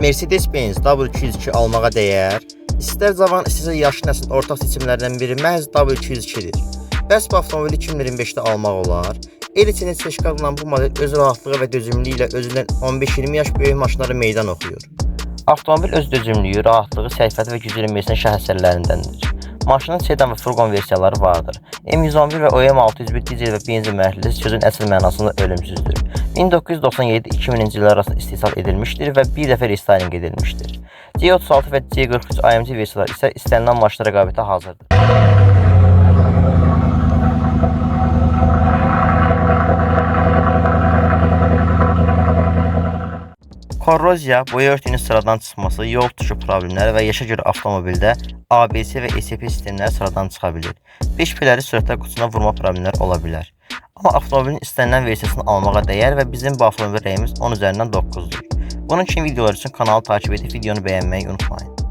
Mercedes-Benz W202 almağa dəyər. İstər cavan, istərsə yaşlı nəsil ortaq seçimlərdən biri məhz W202-dir. Bəs bu avtomobili 2025-də almaq olar. El içində sertifikat alınan bu model öz rahatlığı və dözümlüyü ilə özündən 15-20 yaş böyük maşınlara meydan oxuyur. Avtomobil öz dözümlüyü, rahatlığı, sərfəti və gücü ilə Mercedes şəhərlərindəndir. Maşının sedan və furqon versiyaları vardır. M111 və OM601 dizel və benzin mərhələsi sözün əsl mənasında ölümsüzdür. 1997-2000-ci illər arasında istehsal edilmişdir və bir dəfə restayring edilmişdir. C36 və C43 AMG versiyaları isə istənilən maşına rəqabətə hazırdır. Korroziya, boya örtüyünün sıradan çıxması, yol tutuşu problemləri və yaşa görə avtomobildə ABS və ESP sistemləri sıradan çıxa bilir. 5P-ləri sürətlər qutusuna vurma problemləri ola bilər. Amma avtomobilin istənilən versiyasını almağa dəyər və bizim bu avtomobil rəyimiz 10 üzərindən 9-dur. Bunun kimi videolar üçün kanalı takip edib videonu bəyənməyi unutmayın.